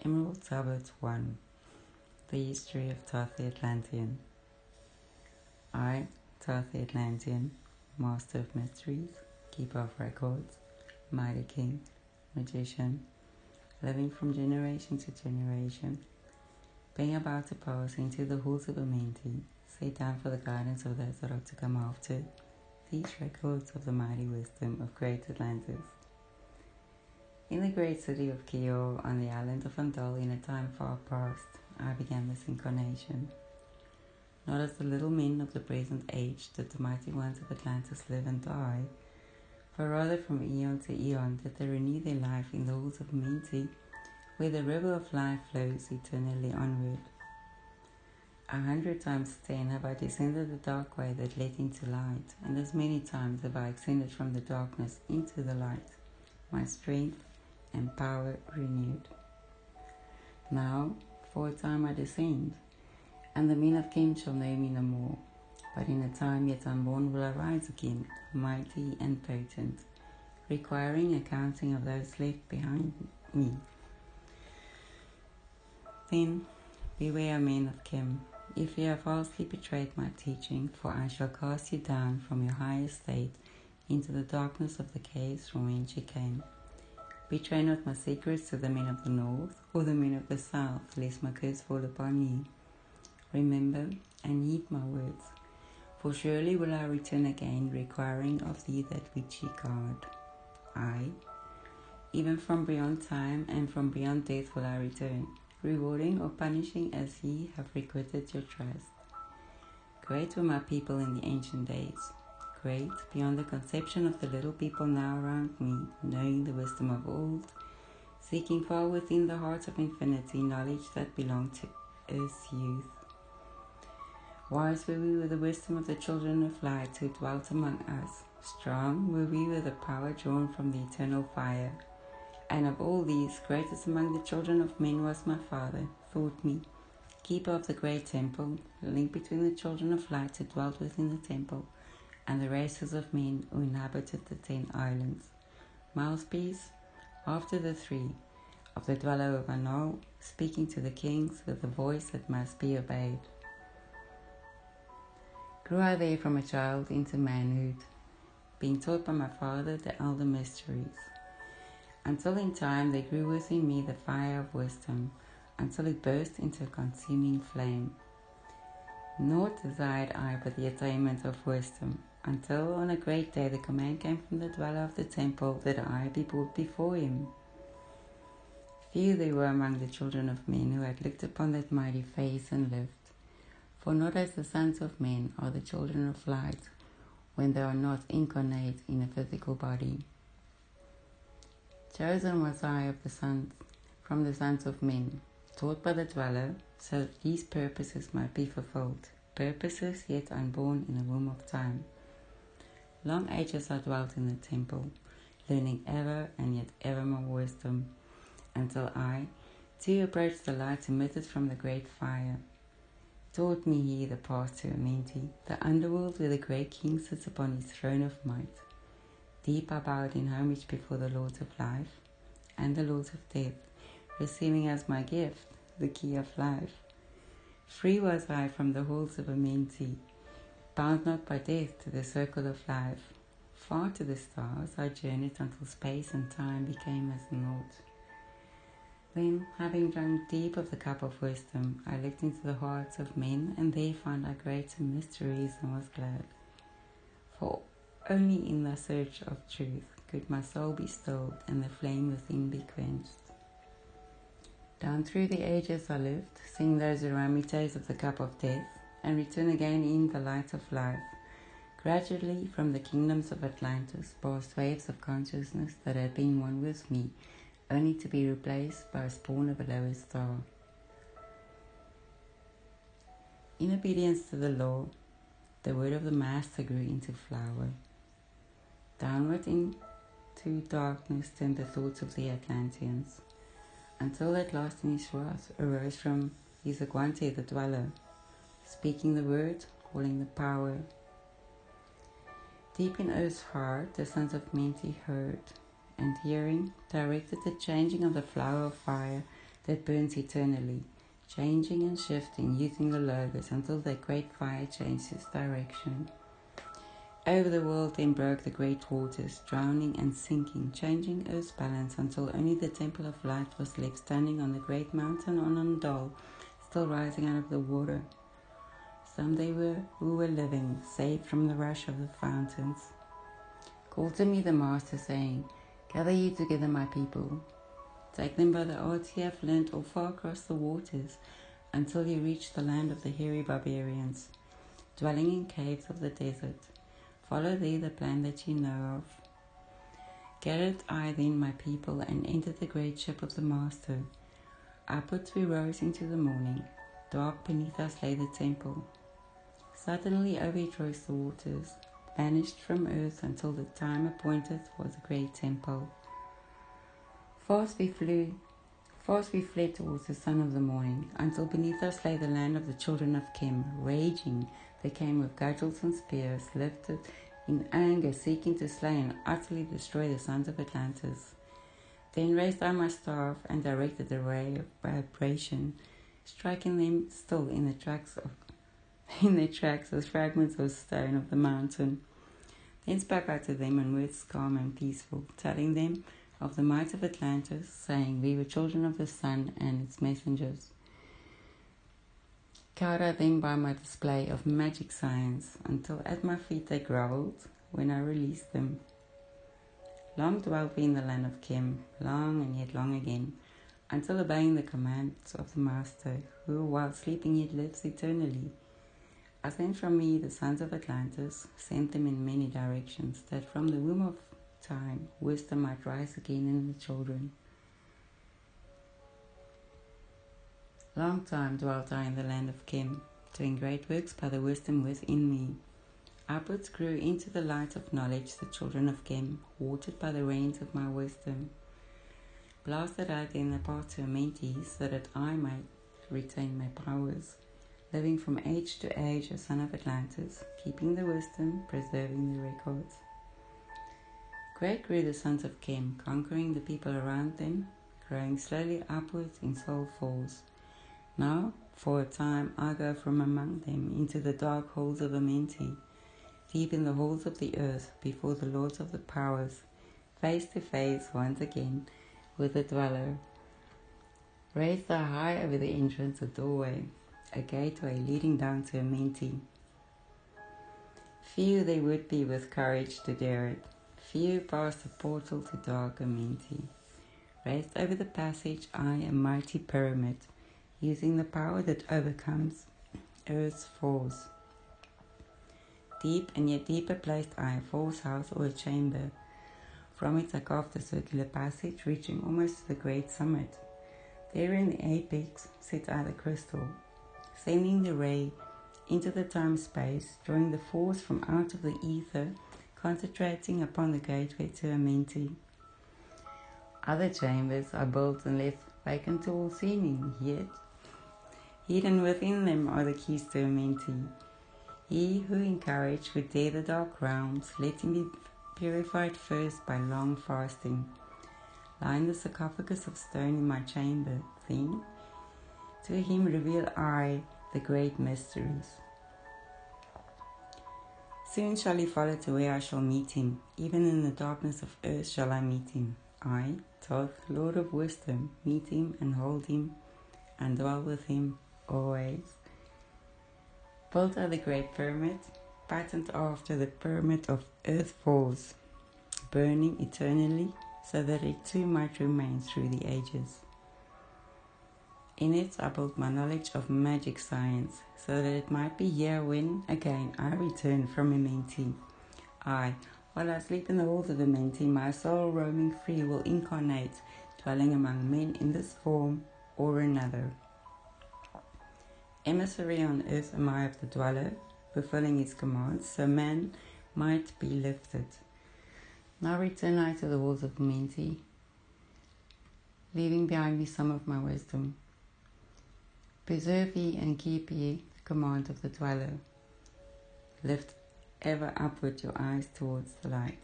Emerald Tablet 1. The History of Thoth the Atlantean. I, Thoth the Atlantean, Master of Mysteries, Keeper of Records, Mighty King, Magician, living from generation to generation, being about to pass into the halls of Amenti, set down for the guidance of those that are to come after, these records of the mighty wisdom of great Atlantis. In the great city of Kior, on the island of Andal, in a time far past, I began this incarnation. Not as the little men of the present age did the mighty ones of Atlantis live and die, for rather from eon to eon did they renew their life in the halls of Amenti, where the river of life flows eternally onward. 100 times 10 have I descended the dark way that led into light, and as many times have I ascended from the darkness into the light, my strength and power renewed. Now, for a time I descend, and the men of Kem shall know me no more, but in a time yet unborn will I rise again, mighty and potent, requiring a counting of those left behind me. Then, beware, men of Kem, if you have falsely betrayed my teaching, for I shall cast you down from your high estate into the darkness of the caves from whence you came. Betray not my secrets to the men of the north or the men of the south, lest my curse fall upon you. Remember and heed my words, for surely will I return again, requiring of thee that which ye guard. I, even from beyond time and from beyond death will I return, rewarding or punishing as ye have requited your trust. Great were my people in the ancient days, great beyond the conception of the little people now around me, knowing the wisdom of old, seeking far within the heart of infinity knowledge that belonged to earth's youth. Wise were we with the wisdom of the children of light who dwelt among us, strong were we with the power drawn from the eternal fire. And of all these, greatest among the children of men was my father, Thoth, keeper of the great temple, the link between the children of light who dwelt within the temple, and the races of men who inhabited the 10 islands. Mouthpiece, after the 3, of the dweller of Anal, speaking to the kings with a voice that must be obeyed. Grew I there from a child into manhood, being taught by my father the elder mysteries, until in time there grew within me the fire of wisdom, until it burst into a consuming flame. Naught desired I but the attainment of wisdom, until on a great day the command came from the dweller of the temple that I be brought before him. Few there were among the children of men who had looked upon that mighty face and lived, for not as the sons of men are the children of light, when they are not incarnate in a physical body. Chosen was I of the sons, from the sons of men, taught by the dweller, so that these purposes might be fulfilled, purposes yet unborn in the womb of time. Long ages I dwelt in the temple, learning ever and yet ever more wisdom, until I, too, approached the light emitted from the great fire. Taught me he the path to Amenti, the underworld where the great king sits upon his throne of might. Deep I bowed in homage before the lords of life and the lords of death, receiving as my gift the key of life. Free was I from the halls of Amenti, bound not by death to the circle of life. Far to the stars I journeyed until space and time became as naught. Then, having drunk deep of the cup of wisdom, I looked into the hearts of men, and there found I greater mysteries and was glad. For only in the search of truth could my soul be stilled and the flame within be quenched. Down through the ages I lived, seeing those around me taste of the cup of death, and return again in the light of life. Gradually, from the kingdoms of Atlantis, passed waves of consciousness that had been one with me, only to be replaced by a spawn of a lower star. In obedience to the law, the word of the Master grew into flower. Downward into darkness turned the thoughts of the Atlanteans, until at last in his wrath arose from his Aguante the dweller, speaking the word, calling the power. Deep in earth's heart the sons of Menti heard, and hearing, directed the changing of the flower of fire that burns eternally, changing and shifting using the logos until the great fire changed its direction. Over the world then broke the great waters, drowning and sinking, changing Earth's balance until only the Temple of Light was left standing on the great mountain on Ondal, still rising out of the water. Some they were who were living, saved from the rush of the fountains. Called to me the Master, saying, "Gather ye together, my people. Take them by the arts ye have learnt, or far across the waters, until you reach the land of the hairy barbarians, dwelling in caves of the desert. Follow there the plan that you know of." Gathered I then my people, and entered the great ship of the Master. Upwards we rose into the morning. Dark beneath us lay the temple. Suddenly over it rose the waters, vanished from earth until the time appointed was a great temple. Fast we fled towards the sun of the morning, until beneath us lay the land of the children of Chem. Raging, they came with cudgels and spears, lifted in anger, seeking to slay and utterly destroy the sons of Atlantis. Then raised I my staff and directed a ray of vibration, striking them still in their tracks as fragments of stone of the mountain. Then spoke I to them in words calm and peaceful, telling them of the might of Atlantis, saying, "We were children of the sun and its messengers." Cowed I them by my display of magic science, until at my feet they grovelled when I released them. Long dwelt we in the land of Chem, long and yet long again, until obeying the commands of the Master, who while sleeping yet lives eternally. I sent from me the sons of Atlantis, sent them in many directions, that from the womb of time wisdom might rise again in the children. Long time dwelt I in the land of Chem, doing great works by the wisdom within me. Upwards grew into the light of knowledge the children of Chem, watered by the rains of my wisdom. Blasted I then the path to Amenti, so that I might retain my powers, living from age to age a son of Atlantis, keeping the wisdom, preserving the records. Great grew the sons of Chem, conquering the people around them, growing slowly upwards in soul force. Now, for a time, I go from among them into the dark halls of Amenti, deep in the halls of the earth, before the lords of the powers, face to face once again with the dweller. Raised I high over the entrance a doorway, a gateway leading down to Amenti. Few there would be with courage to dare it, few past the portal to dark Amenti. Raised over the passage I a mighty pyramid, using the power that overcomes earth's force. Deep and yet deeper placed I a false house or a chamber. From it I carved a circular passage reaching almost to the great summit. There in the apex set I the crystal, sending the ray into the time-space, drawing the force from out of the ether, concentrating upon the gateway to Amenti. Other chambers are built and left vacant to all seeming, yet hidden within them are the keys to Amenti. He who in courage would dare the dark realms, let him be purified first by long fasting. Line the sarcophagus of stone in my chamber, then to him reveal I the great mysteries. Soon shall he follow to where I shall meet him, even in the darkness of earth shall I meet him. I, Thoth, Lord of Wisdom, meet him and hold him, and dwell with him always. Built I the great pyramid, patterned after the pyramid of earth falls, burning eternally, so that it too might remain through the ages. In it I built my knowledge of magic science, so that it might be here when again I return from Amenti. I, while I sleep in the halls of Amenti, my soul roaming free will incarnate, dwelling among men in this form or another. Emissary on earth am I of the dweller, fulfilling his commands, so man might be lifted. Now return I to the walls of Amenti, leaving behind me some of my wisdom. Preserve ye and keep ye the command of the dweller. Lift ever upward your eyes towards the light.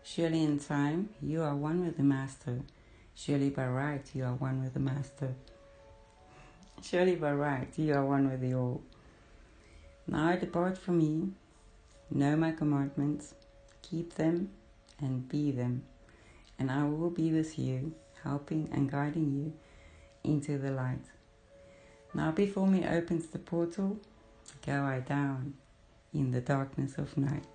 Surely in time you are one with the Master, Surely by right you are one with the Master. Surely by right you are one with the All. Now depart from me, know my commandments, keep them and be them, and I will be with you, helping and guiding you into the light. Now before me opens the portal, go I down in the darkness of night.